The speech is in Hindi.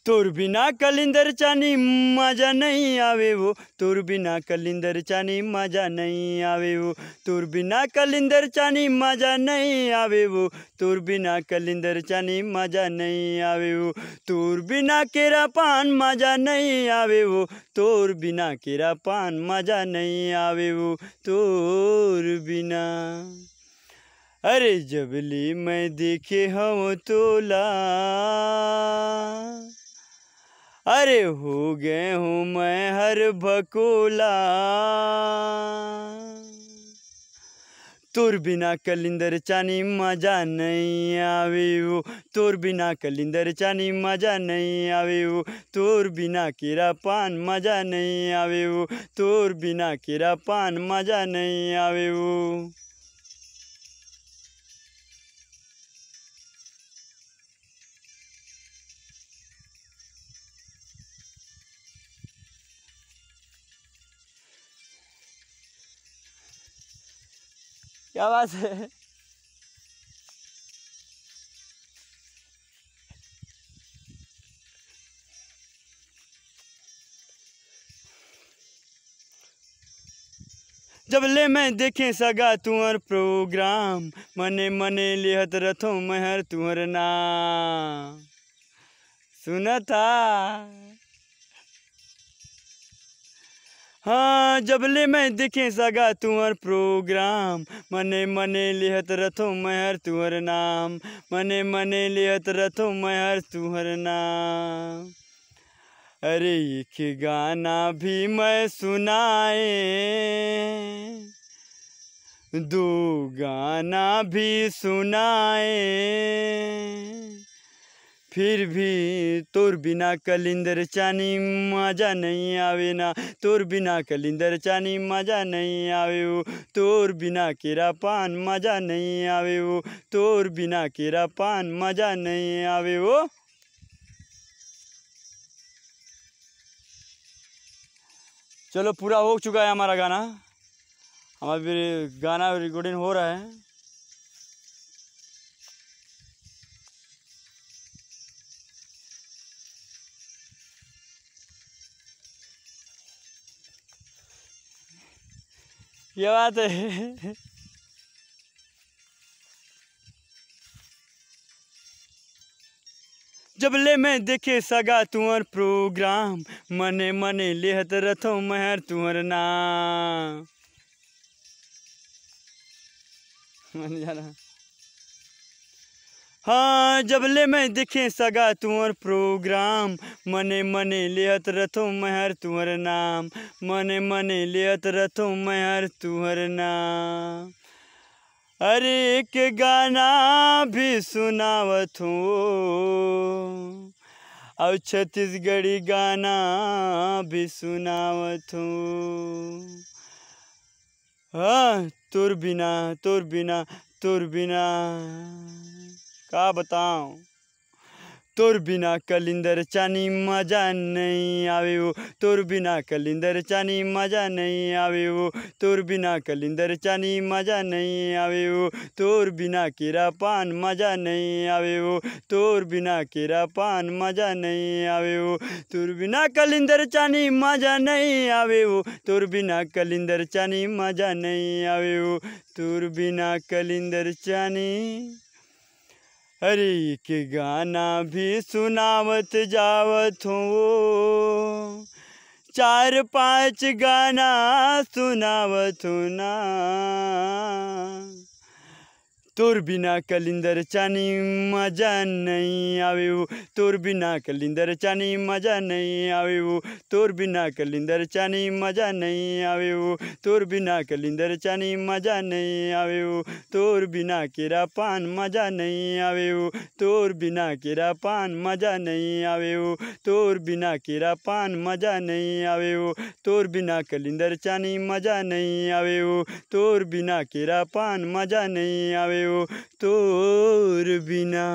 तोर बिना कलिंदर चानी मजा नहीं आवे वो, तोर बिना कलिंदर चानी मजा नहीं आवे वो, तोर बिना कलिंदर चानी मजा नहीं आवे वो, तोर बिना कलिंदर चानी मजा नहीं आवे वो, तोर बिना केरा पान मजा नहीं आवे वो, तोर बिना केरा पान मजा नहीं आवे वो, तोर बिना। अरे जबली मैं देखे हूँ तोला, अरे हो गए हूँ मैं हर भकोला, तोर बिना कलिंदर चानी मजा नहीं आवे वो, तोर बिना कलिंदर चानी मजा नहीं आवे वो, तोर बिना केरा पान मजा नहीं आवे वो, तोर बिना केरा पान मजा नहीं आवे वो। क्या बात है। जब ले मैं देखे सगा तुहर प्रोग्राम, मने मने लेहत रथो महर तुहर नाम। सुना था। हाँ जबले मैं देखे सगा तुहर प्रोग्राम, मने मने लेहत रथो महर तुहर नाम, मने मने लेहत रथो महर तुहर नाम। अरे एक गाना भी मैं सुनाए, दो गाना भी सुनाए, फिर भी तोर बिना कलिंदर चानी मजा नहीं आवे ना, तोर बिना कलिंदर चानी मजा नहीं आवे वो, तोर बिना केरा पान मजा नहीं आवे वो, तोर बिना केरा पान मजा नहीं आवे वो। चलो पूरा हो चुका है हमारा गाना, हमारा भी गाना रिकॉर्डिंग हो रहा है। ये बात है। जब ले मैं देखे सगा तुहर प्रोग्राम, मने मने लेहत रथो महर तुहर नाम। मन जाना। हाँ जब ले मैं देखे सगा तुहर प्रोग्राम, मने मने लेहत रथो महर तुहर नाम, मने मने लेहत रथो महर तुहर नाम। अरे एक गाना भी सुनावत हूँ, और छत्तीसगढ़ी गाना भी सुनावत हूँ। हाँ तोर बिना तोर बिना तोर बिना का बताऊं, तोर बिना कलिंदर चानी मजा नहीं आवे वो, तोर बिना कलिंदर चानी मजा नहीं आवे वो, तोर बिना कलिंदर चानी मजा नहीं आवे वो, तोर बिना केरा पान मजा नहीं आवे वो, तोर बिना केरा पान मजा नहीं आवे वो, तोर बिना कलिंदर चानी मजा नहीं आवे वो, तोर बिना कलिंदर चानी मजा नहीं आवे वो, तोर बिना कलिंदर चानी। अरे एक गाना भी सुनावत जावत हूँ, चार पांच गाना सुनावत हूँ ना, तोर बिना कलिंदर चानी मजा नहीं आवे वो, तोर बिना कलिंदर चानी मजा नहीं आवे वो, तोर बिना कलिंदर चानी मजा नहीं आवे वो, तोर बिना कलिंदर चानी मजा नहीं आवे वो, तोर बिना केरा पान मजा नहीं आवे वो, तोर बिना केरा पान मजा नहीं आवे वो, तोर बिना केरा पान मजा नहीं आवे वो, तोर बिना कलिंदर चानी मजा नहीं आवे वो, तोर बिना केरा पान मजा नहीं आवे वो, तोर बिना।